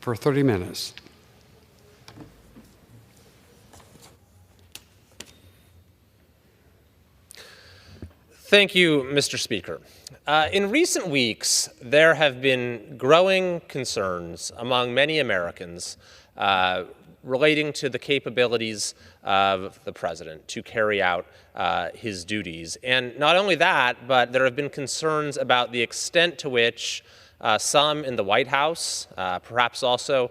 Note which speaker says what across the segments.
Speaker 1: for 30 minutes.
Speaker 2: Thank you, Mr. Speaker. In recent weeks, there have been growing concerns among many Americans relating to the capabilities of the president to carry out his duties. And not only that, but there have been concerns about the extent to which some in the White House, perhaps also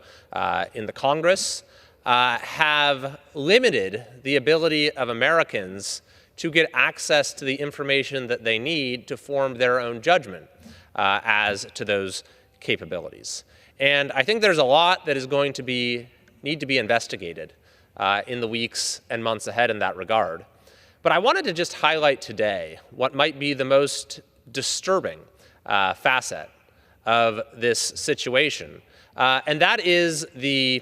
Speaker 2: in the Congress, have limited the ability of Americans to get access to the information that they need to form their own judgment as to those capabilities. And I think there's a lot that is going to need to be investigated in the weeks and months ahead in that regard. But I wanted to just highlight today what might be the most disturbing facet of this situation, and that is the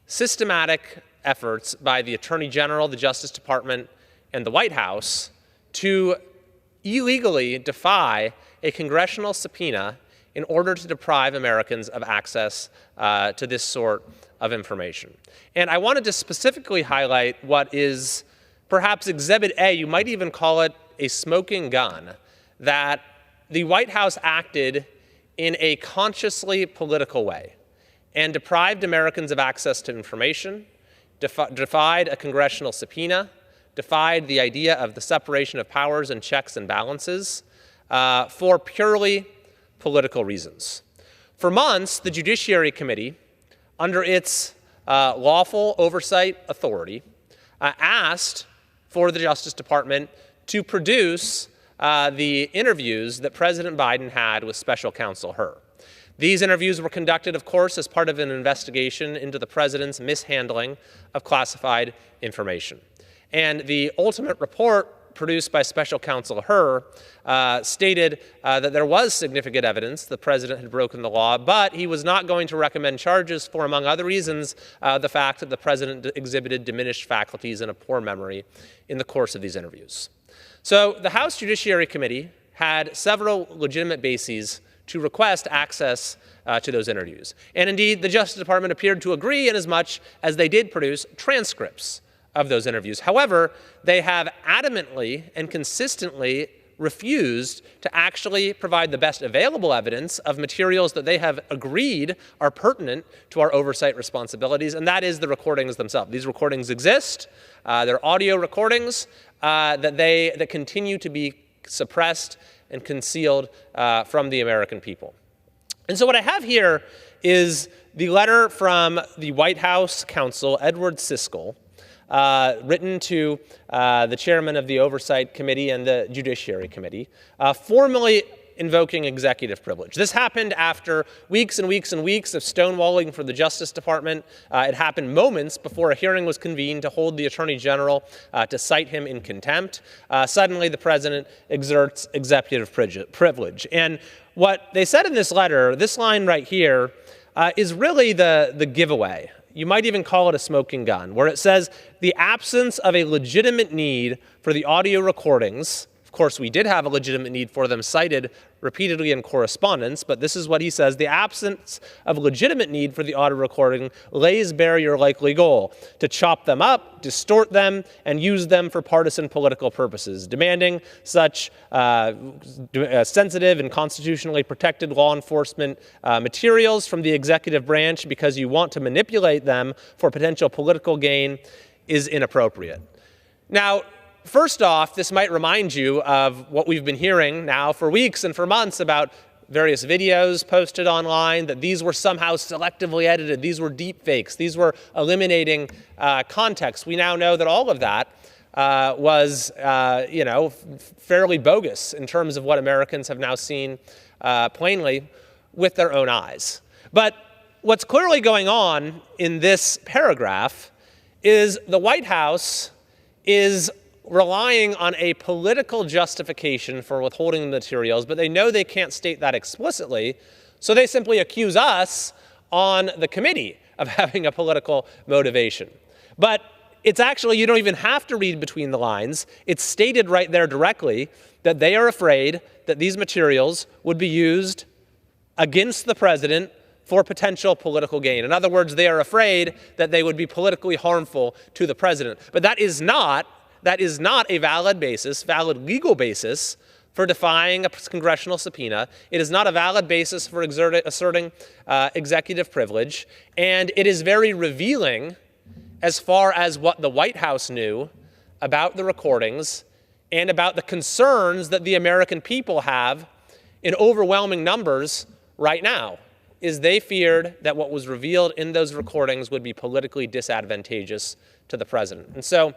Speaker 2: systematic efforts by the Attorney General, the Justice Department, and the White House to illegally defy a congressional subpoena in order to deprive Americans of access to this sort of information. And I wanted to specifically highlight what is perhaps Exhibit A, you might even call it a smoking gun, that the White House acted in a consciously political way and deprived Americans of access to information, defied a congressional subpoena, defied the idea of the separation of powers and checks and balances for purely political reasons. For months, the Judiciary Committee, under its lawful oversight authority, asked for the Justice Department to produce the interviews that President Biden had with Special Counsel Hur. These interviews were conducted, of course, as part of an investigation into the president's mishandling of classified information. And the ultimate report produced by Special Counsel Hur stated that there was significant evidence the president had broken the law, but he was not going to recommend charges for, among other reasons, the fact that the president exhibited diminished faculties and a poor memory in the course of these interviews. So the House Judiciary Committee had several legitimate bases to request access to those interviews. And indeed, the Justice Department appeared to agree inasmuch as they did produce transcripts of those interviews. However, they have adamantly and consistently refused to actually provide the best available evidence of materials that they have agreed are pertinent to our oversight responsibilities, and that is the recordings themselves. These recordings exist. They're audio recordings that continue to be suppressed and concealed from the American people. And so what I have here is the letter from the White House counsel, Edward Siskel, written to the chairman of the Oversight Committee and the Judiciary Committee, formally invoking executive privilege. This happened after weeks and weeks and weeks of stonewalling for the Justice Department. It happened moments before a hearing was convened to hold the Attorney General to cite him in contempt. Suddenly, the president exerts executive privilege. And what they said in this letter, this line right here, is really the giveaway. You might even call it a smoking gun, where it says the absence of a legitimate need for the audio recordings. Of course, we did have a legitimate need for them cited repeatedly in correspondence, but this is what he says: the absence of legitimate need for the audio recording lays bare your likely goal: to chop them up, distort them, and use them for partisan political purposes, demanding such sensitive and constitutionally protected law enforcement materials from the executive branch because you want to manipulate them for potential political gain is inappropriate. Now, first off, this might remind you of what we've been hearing now for weeks and for months about various videos posted online, that these were somehow selectively edited, these were deep fakes, these were eliminating context. We now know that all of that was, fairly bogus in terms of what Americans have now seen plainly with their own eyes. But what's clearly going on in this paragraph is the White House is relying on a political justification for withholding the materials, but they know they can't state that explicitly, so they simply accuse us on the committee of having a political motivation. But it's actually, you don't even have to read between the lines. It's stated right there directly that they are afraid that these materials would be used against the president for potential political gain. In other words, they are afraid that they would be politically harmful to the president. But that is not a valid legal basis for defying a congressional subpoena. It is not a valid basis for asserting executive privilege. And it is very revealing as far as what the White House knew about the recordings and about the concerns that the American people have in overwhelming numbers right now, is they feared that what was revealed in those recordings would be politically disadvantageous to the president. And so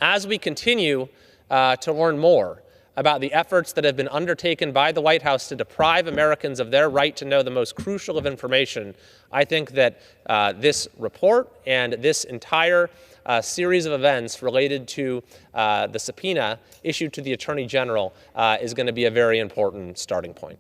Speaker 2: as we continue to learn more about the efforts that have been undertaken by the White House to deprive Americans of their right to know the most crucial of information, I think that this report and this entire series of events related to the subpoena issued to the Attorney General is going to be a very important starting point.